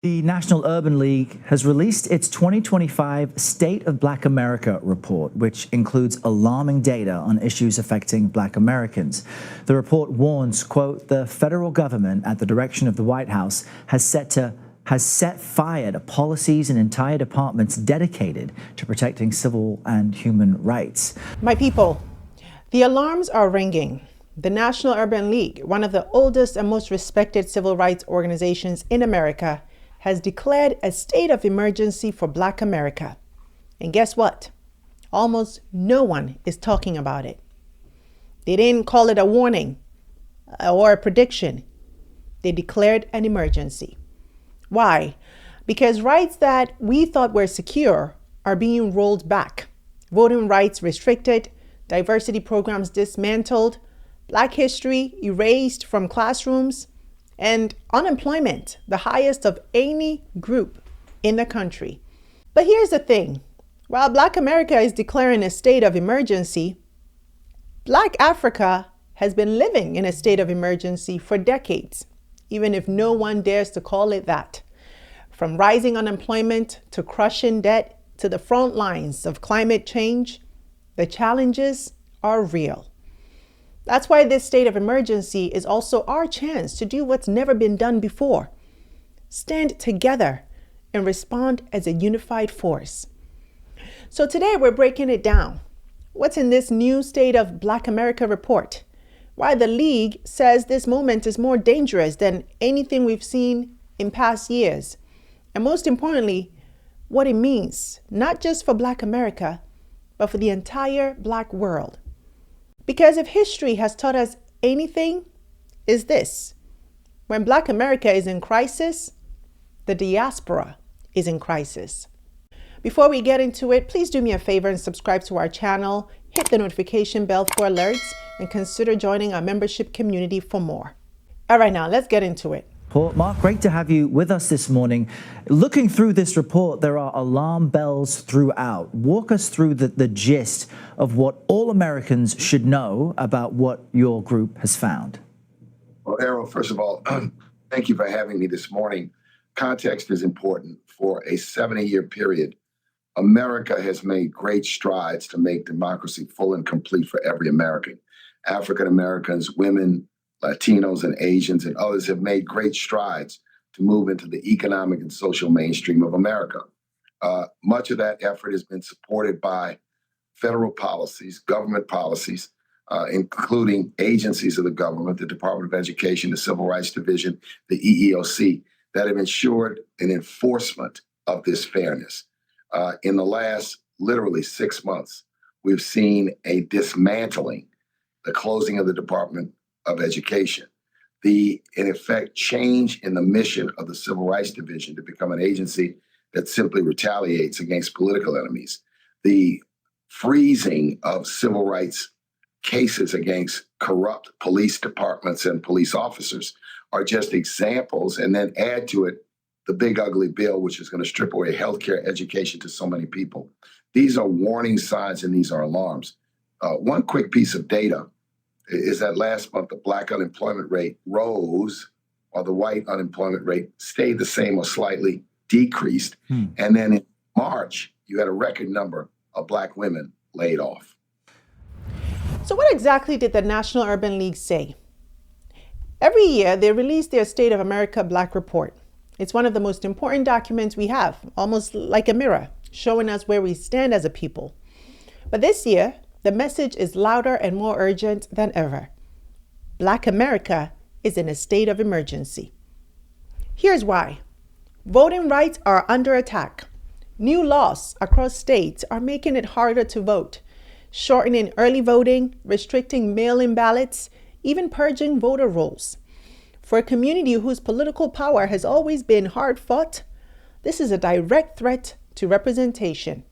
The National Urban League has released its 2025 State of Black America report, which includes alarming data on issues affecting Black Americans. The report warns, quote, the federal government, at the direction of the White House, has set fire to policies and entire departments dedicated to protecting civil and human rights. My people, the alarms are ringing. The National Urban League, one of the oldest and most respected civil rights organizations in America, has declared a state of emergency for Black America. And guess what? Almost no one is talking about it. They didn't call it a warning or a prediction. They declared an emergency. Why? Because rights that we thought were secure are being rolled back. Voting rights restricted, diversity programs dismantled, Black history erased from classrooms, and unemployment, the highest of any group in the country. But here's the thing. While Black America is declaring a state of emergency, Black Africa has been living in a state of emergency for decades, even if no one dares to call it that. From rising unemployment to crushing debt to the front lines of climate change, the challenges are real. That's why this state of emergency is also our chance to do what's never been done before. Stand together and respond as a unified force. So today we're breaking it down. What's in this new State of Black America report? Why the League says this moment is more dangerous than anything we've seen in past years. And most importantly, what it means, not just for Black America, but for the entire Black world. Because if history has taught us anything, is this: when Black America is in crisis, the diaspora is in crisis. Before we get into it, please do me a favor and subscribe to our channel, hit the notification bell for alerts, and consider joining our membership community for more. All right, now let's get into it. Mark, great to have you with us this morning. Looking through this report, there are alarm bells throughout. Walk us through the gist of what all Americans should know about what your group has found. Well, Errol, first of all, thank you for having me this morning. Context is important. For a 70-year period, America has made great strides to make democracy full and complete for every American. African Americans, women, Latinos and Asians and others have made great strides to move into the economic and social mainstream of America. Much of that effort has been supported by federal policies, government policies, including agencies of the government, the Department of Education, the Civil Rights Division, the EEOC, that have ensured an enforcement of this fairness. In the last literally 6 months, we've seen a dismantling, the closing of the Department of Education, in effect, change in the mission of the Civil Rights Division to become an agency that simply retaliates against political enemies, the freezing of civil rights cases against corrupt police departments and police officers are just examples, and then add to it the big ugly bill, which is going to strip away healthcare education to so many people. These are warning signs and these are alarms. One quick piece of data is that last month the Black unemployment rate rose while the white unemployment rate stayed the same or slightly decreased. And then in March, you had a record number of Black women laid off. So what exactly did the National Urban League say? Every year, they release their State of America Black Report. It's one of the most important documents we have, almost like a mirror, showing us where we stand as a people. But this year, the message is louder and more urgent than ever. Black America is in a state of emergency. Here's why. Voting rights are under attack. New laws across states are making it harder to vote, shortening early voting, restricting mail-in ballots, even purging voter rolls. For a community whose political power has always been hard-fought, this is a direct threat to representation.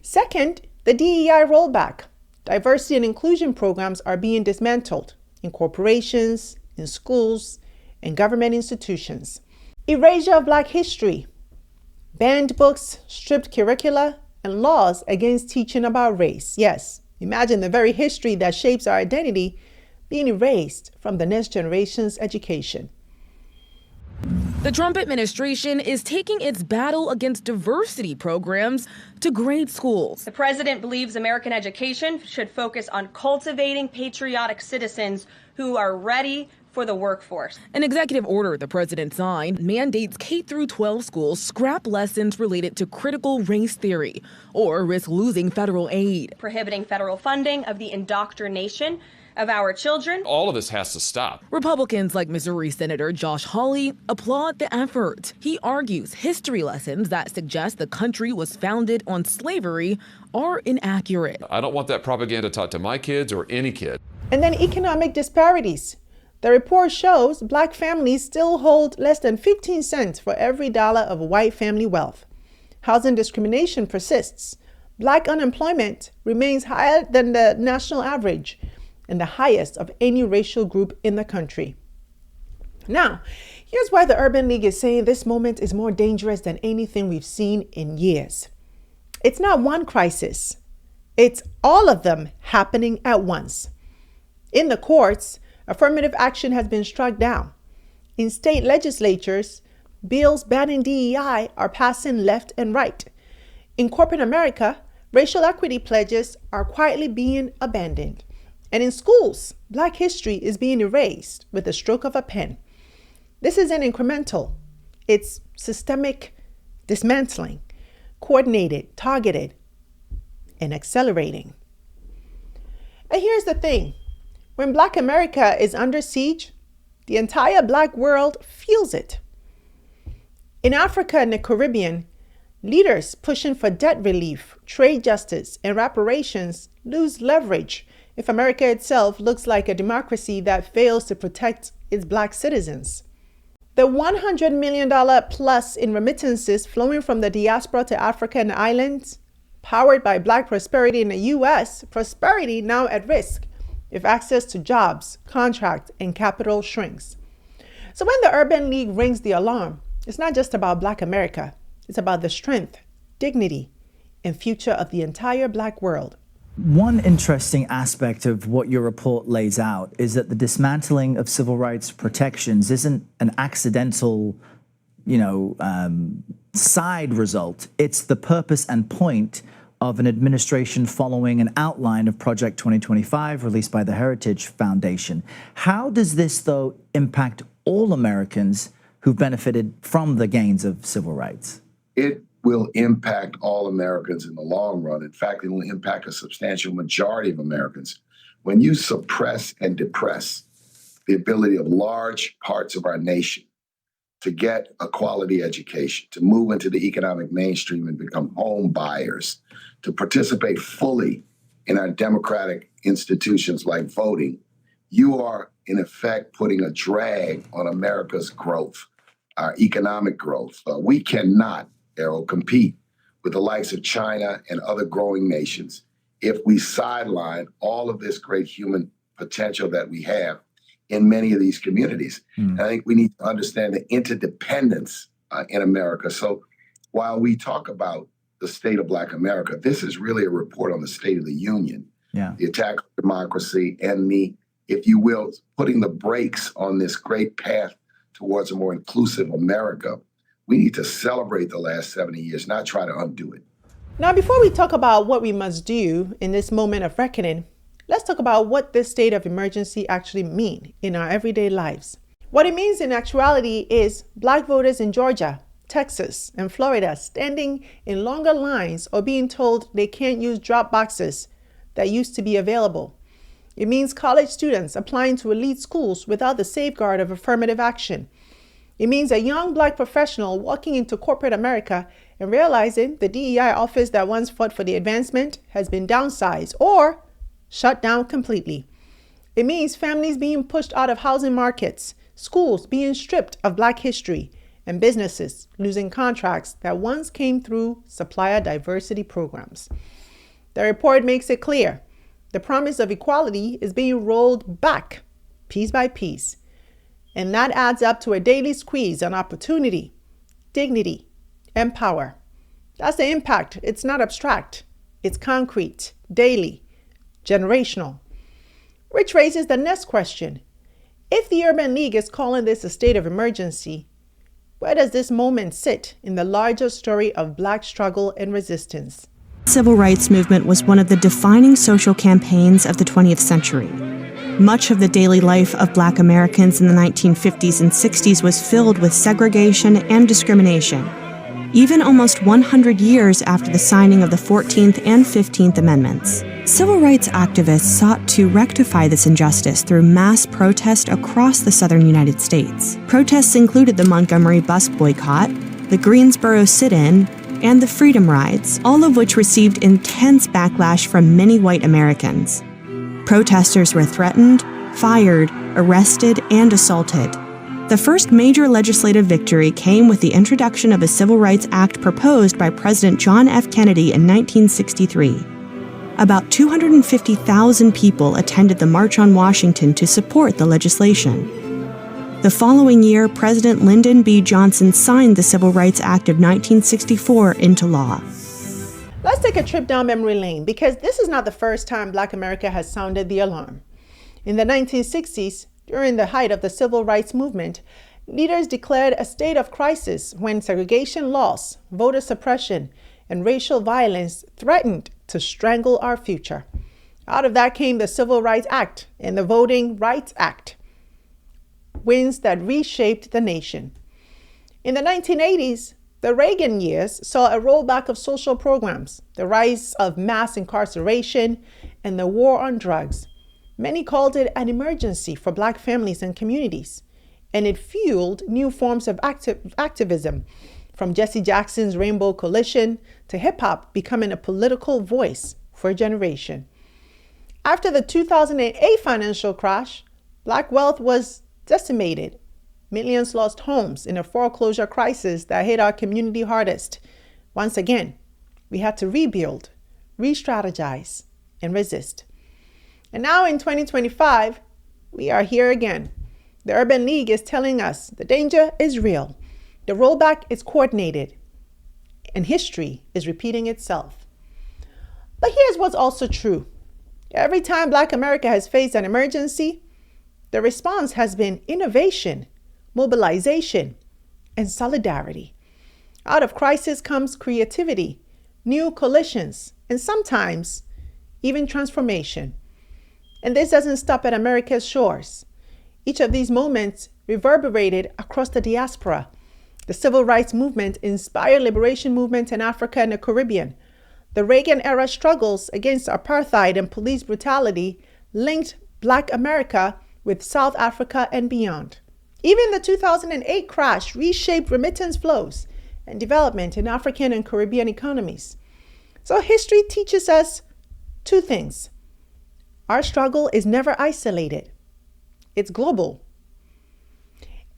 Second, the DEI rollback. Diversity and inclusion programs are being dismantled in corporations, in schools, and government institutions. Erasure of Black history. Banned books, stripped curricula, and laws against teaching about race. Yes, imagine the very history that shapes our identity being erased from the next generation's education. The Trump administration is taking its battle against diversity programs to grade schools. The president believes American education should focus on cultivating patriotic citizens who are ready for the workforce. An executive order the president signed mandates K-12 schools scrap lessons related to critical race theory or risk losing federal aid. Prohibiting federal funding of the indoctrination of our children. All of this has to stop. Republicans like Missouri Senator Josh Hawley applaud the effort. He argues history lessons that suggest the country was founded on slavery are inaccurate. I don't want that propaganda taught to my kids or any kid. And then economic disparities. The report shows Black families still hold less than 15 cents for every dollar of white family wealth. Housing discrimination persists. Black unemployment remains higher than the national average and the highest of any racial group in the country. Now, here's why the Urban League is saying this moment is more dangerous than anything we've seen in years. It's not one crisis. It's all of them happening at once. In the courts, affirmative action has been struck down. In state legislatures, bills banning DEI are passing left and right. In corporate America, racial equity pledges are quietly being abandoned. And in schools, Black history is being erased with the stroke of a pen. This isn't incremental. It's systemic dismantling, coordinated, targeted, and accelerating. And here's the thing. When Black America is under siege, the entire Black world feels it. In Africa and the Caribbean, leaders pushing for debt relief, trade justice, and reparations lose leverage if America itself looks like a democracy that fails to protect its Black citizens. The $100 million plus in remittances flowing from the diaspora to Africa and the islands, powered by Black prosperity in the U.S., prosperity now at risk if access to jobs, contracts, and capital shrinks. So when the Urban League rings the alarm, it's not just about Black America. It's about the strength, dignity, and future of the entire Black world. One interesting aspect of what your report lays out is that the dismantling of civil rights protections isn't an accidental, side result. It's the purpose and point of an administration following an outline of Project 2025 released by the Heritage Foundation. How does this, though, impact all Americans who've benefited from the gains of civil rights? It will impact all Americans in the long run. In fact, it will impact a substantial majority of Americans. When you suppress and depress the ability of large parts of our nation to get a quality education, to move into the economic mainstream and become home buyers, to participate fully in our democratic institutions like voting, you are, in effect, putting a drag on America's growth, our economic growth. We cannot compete with the likes of China and other growing nations if we sideline all of this great human potential that we have in many of these communities. And I think we need to understand the interdependence in America. So while we talk about the state of Black America, this is really a report on the state of the union, the attack on democracy, and the, if you will, putting the brakes on this great path towards a more inclusive America. We need to celebrate the last 70 years, not try to undo it. Now, before we talk about what we must do in this moment of reckoning, let's talk about what this state of emergency actually means in our everyday lives. What it means in actuality is Black voters in Georgia, Texas, and Florida standing in longer lines or being told they can't use drop boxes that used to be available. It means college students applying to elite schools without the safeguard of affirmative action. It means a young Black professional walking into corporate America and realizing the DEI office that once fought for the advancement has been downsized or shut down completely. It means families being pushed out of housing markets, schools being stripped of Black history, and businesses losing contracts that once came through supplier diversity programs. The report makes it clear the promise of equality is being rolled back piece by piece. And that adds up to a daily squeeze on opportunity, dignity, and power. That's the impact. It's not abstract. It's concrete, daily, generational. Which raises the next question. If the Urban League is calling this a state of emergency, Where does this moment sit in the larger story of Black struggle and resistance? The civil rights movement was one of the defining social campaigns of the 20th century. Much of the daily life of Black Americans in the 1950s and 60s was filled with segregation and discrimination, even almost 100 years after the signing of the 14th and 15th Amendments. Civil rights activists sought to rectify this injustice through mass protest across the southern United States. Protests included the Montgomery bus boycott, the Greensboro sit-in, and the Freedom Rides, all of which received intense backlash from many white Americans. Protesters were threatened, fired, arrested, and assaulted. The first major legislative victory came with the introduction of a Civil Rights Act proposed by President John F. Kennedy in 1963. About 250,000 people attended the March on Washington to support the legislation. The following year, President Lyndon B. Johnson signed the Civil Rights Act of 1964 into law. Let's take a trip down memory lane, because this is not the first time Black America has sounded the alarm. In the 1960s, during the height of the civil rights movement, leaders declared a state of crisis when segregation laws, voter suppression, and racial violence threatened to strangle our future. Out of that came the Civil Rights Act and the Voting Rights Act, wins that reshaped the nation. In the 1980s, the Reagan years saw a rollback of social programs, the rise of mass incarceration, and the war on drugs. Many called it an emergency for Black families and communities, and it fueled new forms of activism, from Jesse Jackson's Rainbow Coalition to hip-hop becoming a political voice for a generation. After the 2008 financial crash, Black wealth was decimated. Millions lost homes in a foreclosure crisis that hit our community hardest. Once again, we had to rebuild, re-strategize, and resist. And now in 2025, we are here again. The Urban League is telling us the danger is real. The rollback is coordinated, and history is repeating itself. But here's what's also true. Every time Black America has faced an emergency, the response has been innovation, mobilization, and solidarity. Out of crisis comes creativity, new coalitions, and sometimes even transformation. And this doesn't stop at America's shores. Each of these moments reverberated across the diaspora. The civil rights movement inspired liberation movements in Africa and the Caribbean. The Reagan-era struggles against apartheid and police brutality linked Black America with South Africa and beyond. Even the 2008 crash reshaped remittance flows and development in African and Caribbean economies. So history teaches us two things. Our struggle is never isolated. It's global.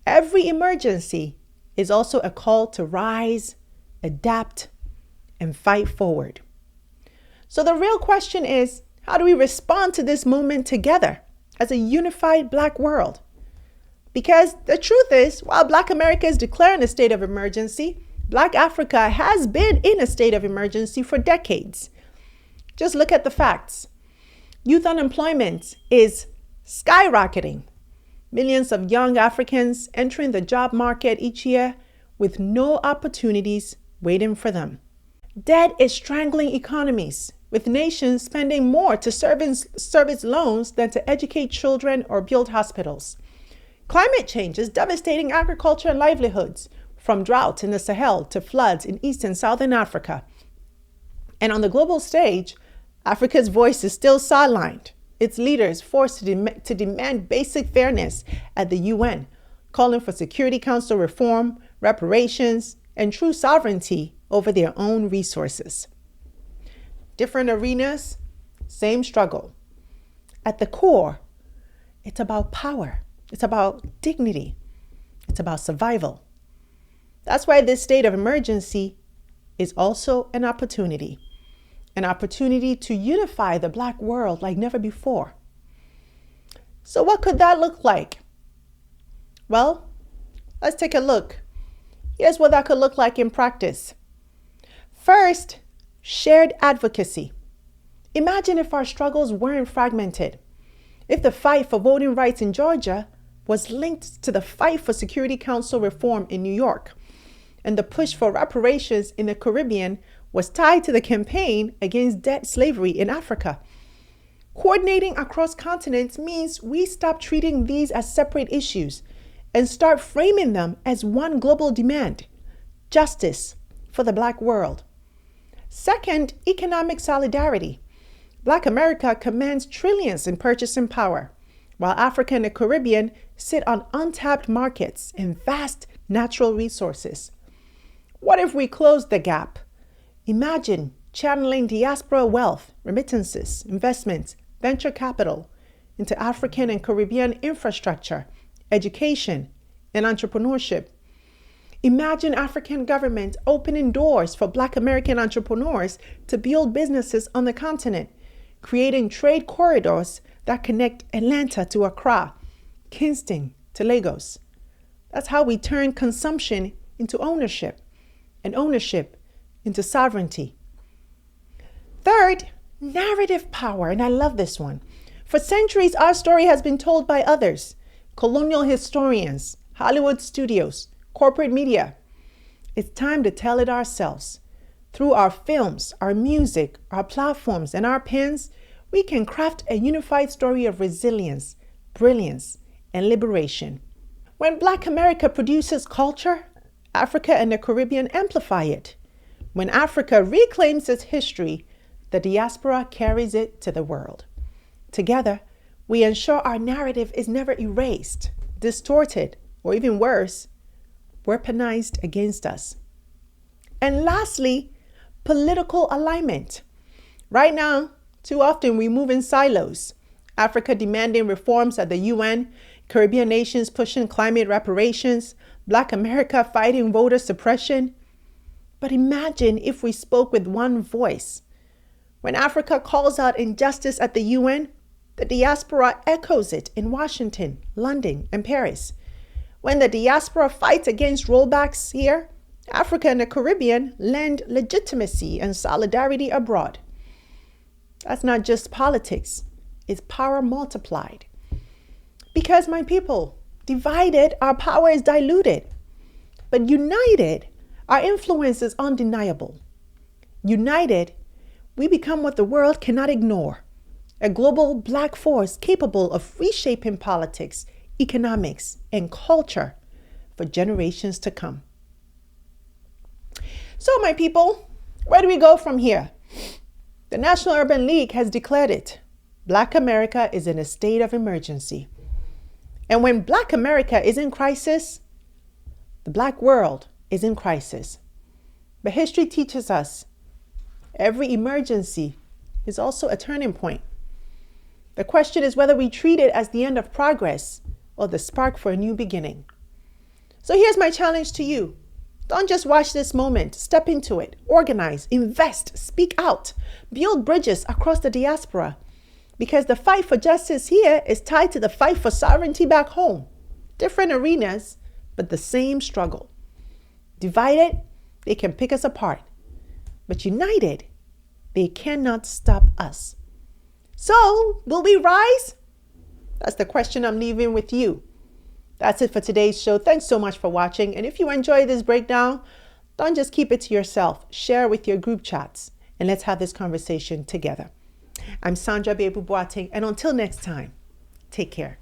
Every emergency is also a call to rise, adapt, and fight forward. So the real question is, how do we respond to this moment together as a unified Black world? Because the truth is, while Black America is declaring a state of emergency, Black Africa has been in a state of emergency for decades. Just look at the facts. Youth unemployment is skyrocketing. Millions of young Africans entering the job market each year with no opportunities waiting for them. Debt is strangling economies, with nations spending more to service loans than to educate children or build hospitals. Climate change is devastating agriculture and livelihoods, from drought in the Sahel to floods in East and Southern Africa. And on the global stage, Africa's voice is still sidelined, its leaders forced to demand basic fairness at the UN, calling for Security Council reform, reparations, and true sovereignty over their own resources. Different arenas, same struggle. At the core, it's about power. It's about dignity. It's about survival. That's why this state of emergency is also an opportunity to unify the Black world like never before. So what could that look like? Well, let's take a look. Here's what that could look like in practice. First, shared advocacy. Imagine if our struggles weren't fragmented. If the fight for voting rights in Georgia was linked to the fight for Security Council reform in New York, and the push for reparations in the Caribbean was tied to the campaign against debt slavery in Africa. Coordinating across continents means we stop treating these as separate issues and start framing them as one global demand: justice for the Black world. Second, economic solidarity. Black America commands trillions in purchasing power, while Africa and the Caribbean sit on untapped markets and vast natural resources. What if we close the gap? Imagine channeling diaspora wealth, remittances, investments, venture capital into African and Caribbean infrastructure, education, and entrepreneurship. Imagine African governments opening doors for Black American entrepreneurs to build businesses on the continent, creating trade corridors that connect Atlanta to Accra, Kingston to Lagos. That's how we turn consumption into ownership, and ownership into sovereignty. Third, narrative power, and I love this one. For centuries, our story has been told by others: colonial historians, Hollywood studios, corporate media. It's time to tell it ourselves. Through our films, our music, our platforms, and our pens, we can craft a unified story of resilience, brilliance, and liberation. When Black America produces culture, Africa and the Caribbean amplify it. When Africa reclaims its history, the diaspora carries it to the world. Together, we ensure our narrative is never erased, distorted, or even worse, weaponized against us. And lastly, political alignment. Right now, too often we move in silos. Africa demanding reforms at the UN, Caribbean nations pushing climate reparations, Black America fighting voter suppression. But imagine if we spoke with one voice. When Africa calls out injustice at the UN, the diaspora echoes it in Washington, London, and Paris. When the diaspora fights against rollbacks here, Africa and the Caribbean lend legitimacy and solidarity abroad. That's not just politics, it's power multiplied. Because, my people, divided, our power is diluted. But united, our influence is undeniable. United, we become what the world cannot ignore: a global Black force capable of reshaping politics, economics, and culture for generations to come. So, my people, where do we go from here? The National Urban League has declared it. Black America is in a state of emergency. And when Black America is in crisis, the Black world is in crisis. But history teaches us every emergency is also a turning point. The question is whether we treat it as the end of progress or the spark for a new beginning. So here's my challenge to you. Don't just watch this moment. Step into it. Organize, invest, speak out, build bridges across the diaspora. Because the fight for justice here is tied to the fight for sovereignty back home. Different arenas, but the same struggle. Divided, they can pick us apart. But united, they cannot stop us. So, will we rise? That's the question I'm leaving with you. That's it for today's show. Thanks so much for watching. And if you enjoy this breakdown, don't just keep it to yourself. Share with your group chats, and let's have this conversation together. I'm Sandra Babu-Boateng, and until next time, take care.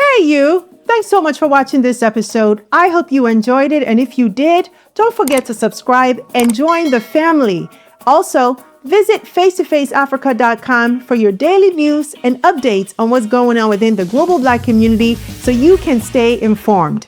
Hey you! Thanks so much for watching this episode. I hope you enjoyed it, and if you did, don't forget to subscribe and join the family. Also, visit face2faceafrica.com for your daily news and updates on what's going on within the global Black community so you can stay informed.